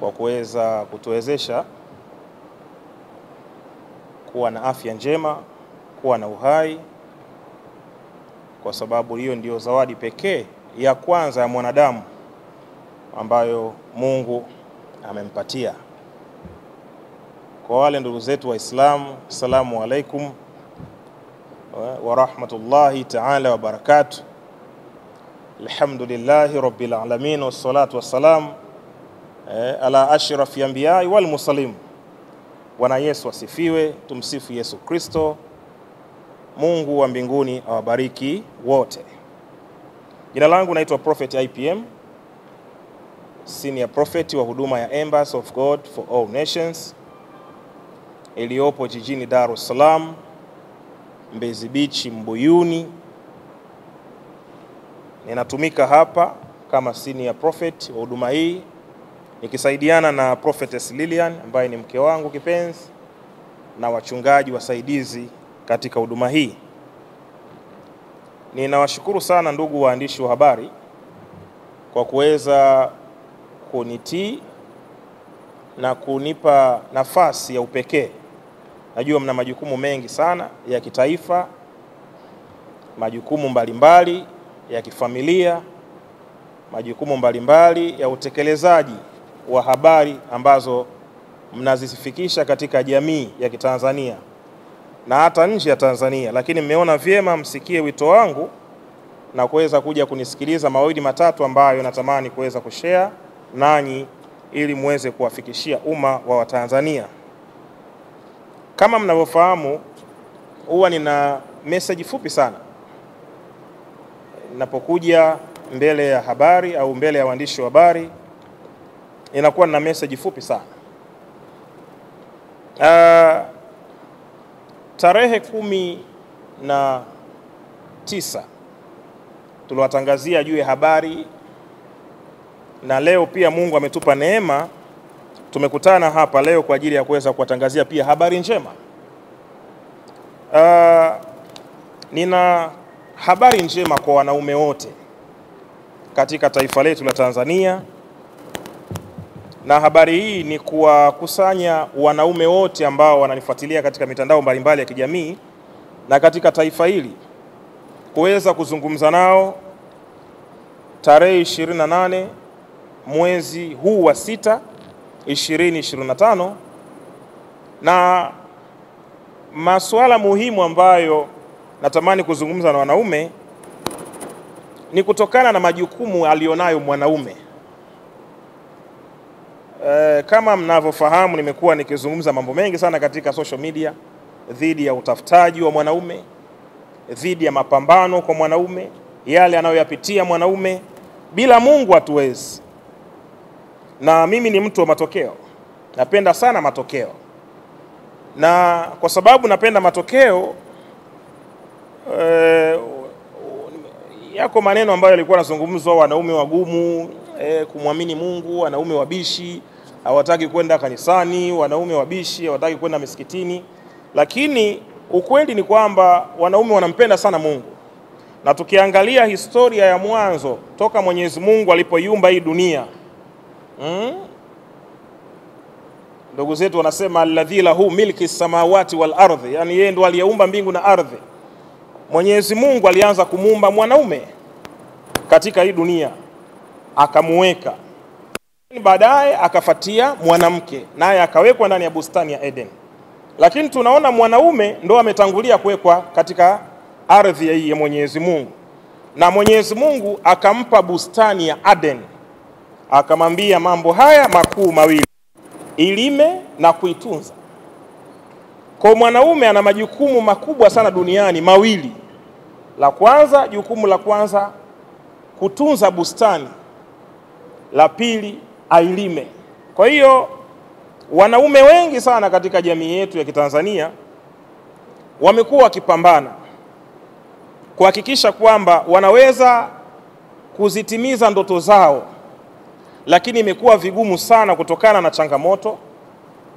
kwa kuweza kutuwezesha kuwa na afya njema, kuwa na uhai, kwa sababu hiyo ndio zawadi pekee ya kwanza ya mwanadamu ambayo Mungu amempatia. Kwa wale ndugu zetu Waislamu, assalamu alaikum wa rahmatullahi ta'ala wa barakatuh. Alhamdulillahi rabbil alamin wassalatu wassalam ala ashrafi anbiya'i wal mursalin. Bwana Yesu asifiwe, tumsifu Yesu Kristo. Mungu wa mbinguni awabariki wote. Jina langu naitwa Prophet IPM, Senior Prophet wa huduma ya Embassy of God for All Nations iliyopo jijini Dar es Salaam, Mbezi Beach, Mbuyuni. Ninatumika hapa kama Senior Prophet wa huduma hii, nikisaidiana na Prophetess Lilian ambaye ni mke wangu kipenzi na wachungaji wasaidizi katika huduma hii. Ninawashukuru sana ndugu waandishi wa habari kwa kuweza kunitii na kunipa nafasi ya upekee. Najua mna majukumu mengi sana ya kitaifa, majukumu mbalimbali ya kifamilia, majukumu mbalimbali ya utekelezaji wa habari ambazo mnazifikisha katika jamii ya Kitanzania na hata nje ya Tanzania, lakini mmeona vyema msikie wito wangu na kuweza kuja kunisikiliza mawili matatu ambayo natamani kuweza kushare nanyi ili muweze kuwafikishia umma wa Watanzania. Kama mnavyofahamu, huwa nina message fupi sana ninapokuja mbele ya habari au mbele ya waandishi wa habari. Inakuwa na message fupi sana. Tarehe 19 tuliwatangazia juu ya habari, na leo pia Mungu ametupa neema, tumekutana hapa leo kwa ajili ya kuweza kuwatangazia pia habari njema. Nina habari njema kwa wanaume wote katika taifa letu la Tanzania, na habari hii ni kuwakusanya wanaume wote ambao wananifuatilia katika mitandao mbalimbali ya kijamii na katika taifa hili, kuweza kuzungumza nao tarehe 28 mwezi huu wa 6 2025, na masuala muhimu ambayo natamani kuzungumza na wanaume ni kutokana na majukumu alionayo mwanaume. Kama mnavyofahamu, nimekuwa nikizungumza mambo mengi sana katika social media dhidi ya utafutaji wa mwanaume, dhidi ya mapambano kwa mwanaume, yale anayoyapitia mwanaume. Bila Mungu hatuwezi. Na mimi ni mtu wa matokeo. Napenda sana matokeo. Na kwa sababu napenda matokeo, yako maneno ambayo yalikuwa yanazungumzwa, wanaume wagumu, kumwamini Mungu, wanaume wabishi, hawataki kwenda kanisani, wanaume wabishi, hawataki kwenda misikitini. Lakini ukweli ni kwamba wanaume wanampenda sana Mungu. Na tukiangalia historia ya mwanzo toka Mwenyezi Mungu alipoiumba hii dunia, ndugu zetu wanasema alladhi lahu milki samawati wal ardhi, yani yeye ndo aliyeumba mbingu na ardhi. Mwenyezi Mungu alianza kumuumba mwanaume katika hii dunia, akamuweka. Baadaye akafuatia mwanamke, naye akawekwa ndani ya bustani ya Eden. Lakini tunaona mwanaume ndo ametangulia kuwekwa katika ardhi hii ya Mwenyezi Mungu. Na Mwenyezi Mungu akampa bustani ya Eden, akamwambia mambo haya makuu mawili: ilime na kuitunza. Kwa mwanaume ana majukumu makubwa sana duniani mawili. La kwanza, jukumu la kwanza kutunza bustani. La pili, ailime. Kwa hiyo wanaume wengi sana katika jamii yetu ya Kitanzania wamekuwa wakipambana kuhakikisha kwamba wanaweza kuzitimiza ndoto zao, lakini imekuwa vigumu sana kutokana na changamoto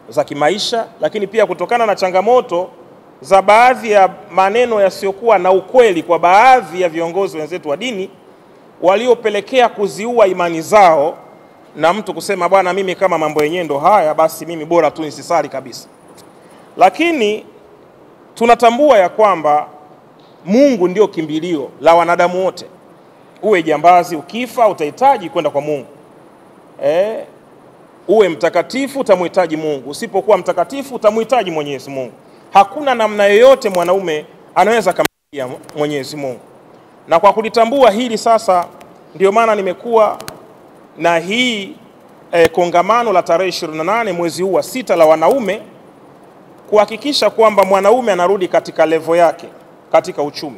za kimaisha, lakini pia kutokana na changamoto za baadhi ya maneno yasiyokuwa na ukweli kwa baadhi ya viongozi wenzetu wa dini waliopelekea kuziua imani zao na mtu kusema bwana, mimi kama mambo yenyewe ndo haya, basi mimi bora tu nisisali kabisa. Lakini tunatambua ya kwamba Mungu ndio kimbilio la wanadamu wote. Uwe jambazi, ukifa utahitaji kwenda kwa Mungu. Uwe mtakatifu utamhitaji Mungu, usipokuwa mtakatifu utamhitaji Mwenyezi Mungu. Hakuna namna yoyote mwanaume anaweza kumfikia Mwenyezi Mungu. Na kwa kulitambua hili sasa, ndio maana nimekuwa na hii kongamano la tarehe 28 mwezi huu wa 6 la wanaume, kuhakikisha kwamba mwanaume anarudi katika level yake katika uchumi.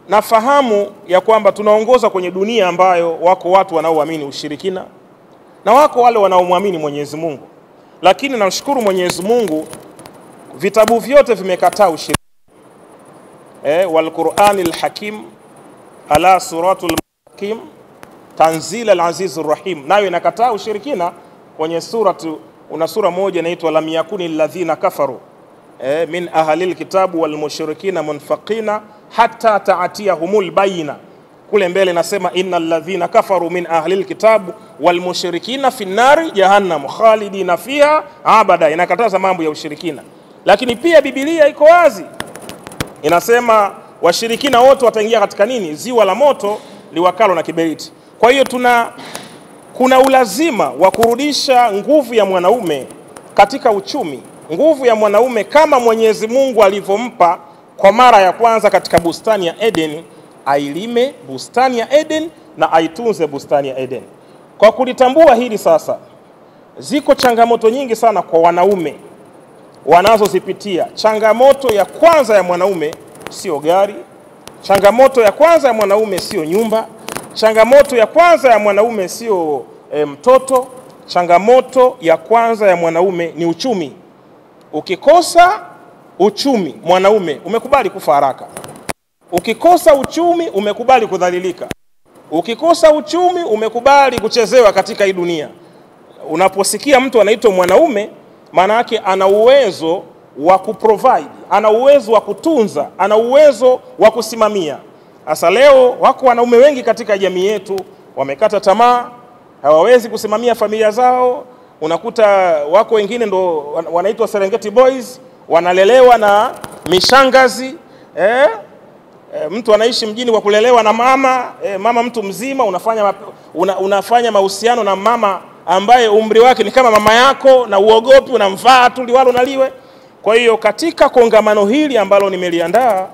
Nafahamu ya kwamba tunaongoza kwenye dunia ambayo wako watu wanaoamini ushirikina na wako wale wanaomwamini Mwenyezi Mungu. Lakini namshukuru Mwenyezi Mungu, vitabu vyote vimekataa ushirikina. Wal Qur'anil Hakim ala suratul Hakim tanzil al-azizur rahim, nayo inakataa ushirikina. Kwenye una sura moja inaitwa lam yakuni alladhina kafaru min ahlil kitabu wal mushrikina munfaqina hatta ta'tiyahumul bayina. Kule mbele nasema innal ladhina kafaru min ahlil kitabu wal mushrikina fi nari jahannam khalidina fiha abada. Inakataza mambo ya ushirikina. Lakini pia Biblia iko wazi, inasema washirikina wote wataingia katika nini? Ziwa la moto liwakalo na kiberiti. Kwa hiyo kuna ulazima wa kurudisha nguvu ya mwanaume katika uchumi. Nguvu ya mwanaume kama Mwenyezi Mungu alivyompa kwa mara ya kwanza katika bustani ya Eden, ailime bustani ya Eden na aitunze bustani ya Eden. Kwa kulitambua hili sasa, ziko changamoto nyingi sana kwa wanaume wanazozipitia. Changamoto ya kwanza ya mwanaume sio gari. Changamoto ya kwanza ya mwanaume sio nyumba. Changamoto ya kwanza ya mwanaume sio mtoto. Changamoto ya kwanza ya mwanaume ni uchumi. Ukikosa uchumi, mwanaume umekubali kufa haraka. Ukikosa uchumi, umekubali kudhalilika. Ukikosa uchumi, umekubali kuchezewa katika hii dunia. Unaposikia mtu anaitwa mwanaume, maana yake ana uwezo wa kuprovide, ana uwezo wa kutunza, ana uwezo wa kusimamia. Sasa leo wako wanaume wengi katika jamii yetu wamekata tamaa, hawawezi kusimamia familia zao. Unakuta wako wengine ndo wanaitwa Serengeti Boys, wanalelewa na mishangazi. Mtu anaishi mjini kwa kulelewa na mama, mama mtu mzima, unafanya mahusiano na mama ambaye umri wake ni kama mama yako, na uogopi, unamvaa tu liwalo na liwe. Kwa hiyo katika kongamano hili ambalo nimeliandaa,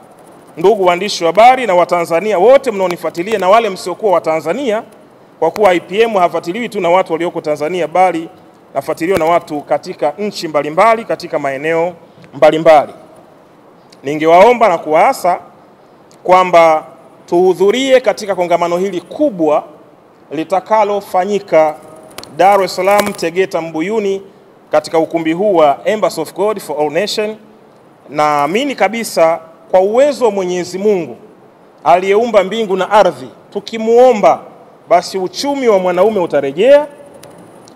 ndugu waandishi wa habari na Watanzania wote mnaonifuatilia na wale msiokuwa wa Tanzania, kwa kuwa IPM hafuatiliwi tu na watu walioko Tanzania, bali nafuatiliwa na watu katika nchi mbalimbali, katika maeneo mbalimbali. Ningewaomba na kuwaasa kwamba tuhudhurie katika kongamano hili kubwa litakalofanyika Dar es Salaam, Tegeta, Mbuyuni, katika ukumbi huu wa Embassy of God for All Nation. Naamini kabisa kwa uwezo wa Mwenyezi Mungu aliyeumba mbingu na ardhi, tukimuomba basi uchumi wa mwanaume utarejea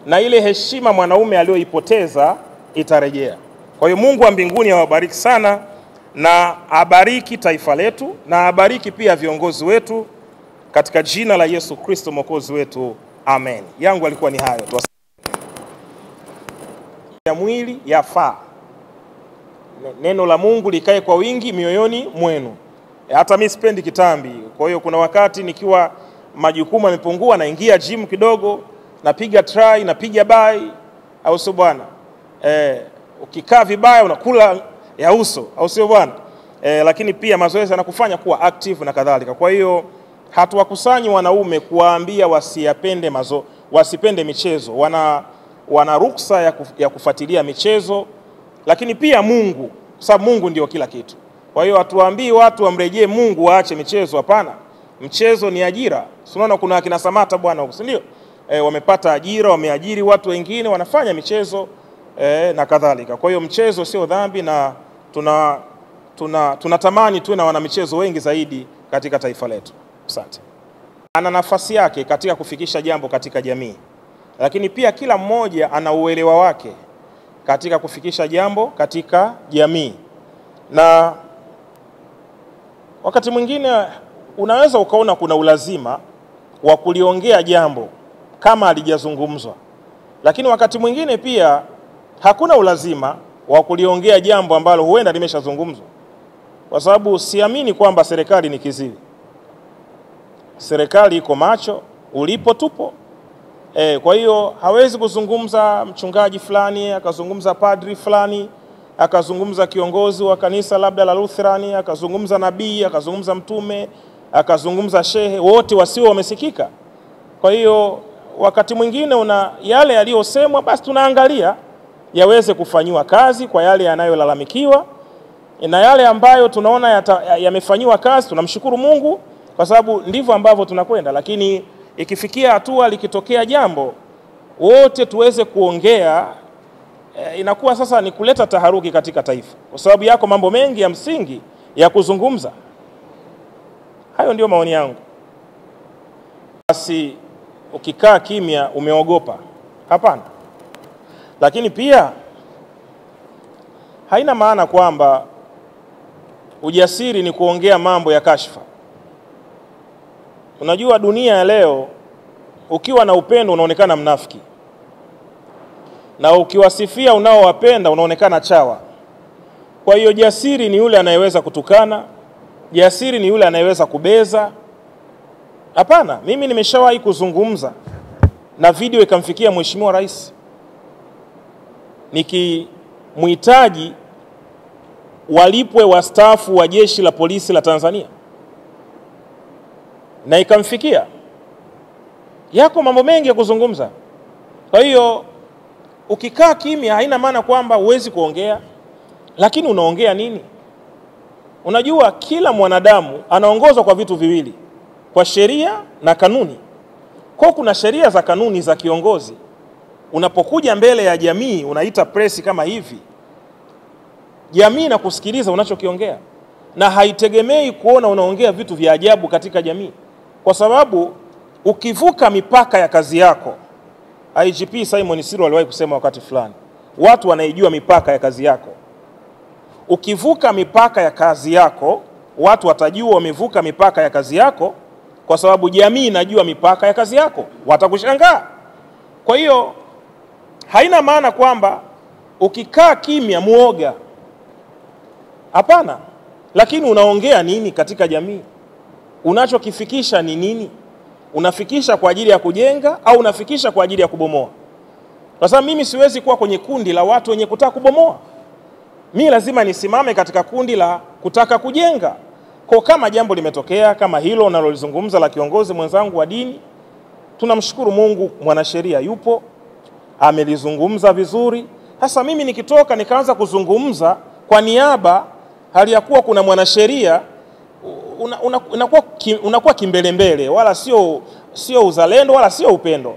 na ile heshima mwanaume aliyoipoteza itarejea. Kwa hiyo Mungu wa mbinguni awabariki sana, na abariki taifa letu, na abariki pia viongozi wetu, katika jina la Yesu Kristo Mwokozi wetu, amen. Yangu alikuwa ni hayo tu. Ya mwili yafaa neno la Mungu likae kwa wingi mioyoni mwenu. Hata mimi sipendi kitambi. Kwa hiyo kuna wakati nikiwa majukumu yamepungua, naingia gym kidogo, napiga try, napiga bai, au sio bwana? Ukikaa vibaya unakula ya uso, au sio bwana? Lakini pia mazoezi yanakufanya kuwa active na kadhalika. Kwa hiyo hatuwakusanyi wanaume kuwaambia wasipende michezo. Wana ruksa ya kufuatilia michezo, lakini pia Mungu, kwa sababu Mungu ndio kila kitu. Kwa hiyo hatuwaambii watu wamrejee Mungu waache michezo, hapana. Mchezo ni ajira. Unaona kuna akina Samata bwana huko, si ndio? Wamepata ajira, wameajiri watu wengine wanafanya michezo na kadhalika. Kwa hiyo mchezo sio dhambi, na tunatamani tuwe na wanamichezo wengi zaidi katika taifa letu. Asante. Ana nafasi yake katika kufikisha jambo katika jamii, lakini pia kila mmoja ana uelewa wake katika kufikisha jambo katika jamii. Na wakati mwingine unaweza ukaona kuna ulazima wa kuliongea jambo kama alijazungumzwa. Lakini wakati mwingine pia hakuna ulazima wa kuliongea jambo ambalo huenda limeshazungumzwa, kwa sababu siamini kwamba serikali ni kiziwi. Serikali iko macho, ulipo tupo. Kwa hiyo hawezi kuzungumza mchungaji fulani, akazungumza padri fulani, akazungumza kiongozi wa kanisa labda la Lutherani, akazungumza nabii, akazungumza mtume, akazungumza shehe, wote wasio wamesikika. Kwa hiyo wakati mwingine yale yaliyosemwa basi tunaangalia yaweze kufanywa kazi kwa yale yanayolalamikiwa, na yale ambayo tunaona yamefanywa kazi tunamshukuru Mungu, kwa sababu ndivyo ambavyo tunakwenda. Lakini ikifikia hatua likitokea jambo wote tuweze kuongea, inakuwa sasa ni kuleta taharuki katika taifa, kwa sababu yako mambo mengi ya msingi ya kuzungumza. Hayo ndio maoni yangu. Basi ukikaa kimya umeogopa? Hapana. Lakini pia haina maana kwamba ujasiri ni kuongea mambo ya kashfa. Unajua dunia ya leo, ukiwa na upendo unaonekana mnafiki, na ukiwasifia unaowapenda unaonekana chawa. Kwa hiyo jasiri ni yule anayeweza kutukana, jasiri ni yule anayeweza kubeza. Hapana, mimi nimeshawahi kuzungumza na video ikamfikia Mheshimiwa Rais nikimhitaji walipwe wastaafu wa jeshi la polisi la Tanzania, na ikamfikia. Yako mambo mengi ya kuzungumza. Kwa hiyo ukikaa kimya haina maana kwamba huwezi kuongea, lakini unaongea nini? Unajua kila mwanadamu anaongozwa kwa vitu viwili, kwa sheria na kanuni. Kwa kuna sheria za kanuni za kiongozi. Unapokuja mbele ya jamii, unaita press kama hivi, jamii na kusikiliza unachokiongea, na haitegemei kuona unaongea vitu vya ajabu katika jamii, kwa sababu ukivuka mipaka ya kazi yako, IGP Simon Siro aliwahi kusema wakati fulani, watu wanaijua mipaka ya kazi yako. Ukivuka mipaka ya kazi yako, watu watajua umevuka mipaka ya kazi yako, kwa sababu jamii inajua mipaka ya kazi yako, watakushangaa. Kwa hiyo haina maana kwamba ukikaa kimya muoga. Hapana. Lakini unaongea nini katika jamii? Unachokifikisha ni nini? Unafikisha kwa ajili ya kujenga au unafikisha kwa ajili ya kubomoa? Kwa sababu mimi siwezi kuwa kwenye kundi la watu wenye kutaka kubomoa. Mimi lazima nisimame katika kundi la kutaka kujenga. Kwa kama jambo limetokea kama hilo nalolizungumza la kiongozi mwenzangu wa dini, tunamshukuru Mungu, mwanasheria yupo, amelizungumza vizuri. Sasa mimi nikitoka nikaanza kuzungumza kwa niaba, hali ya kuwa kuna mwanasheria, unakuwa kimbelembele, wala sio uzalendo wala sio upendo.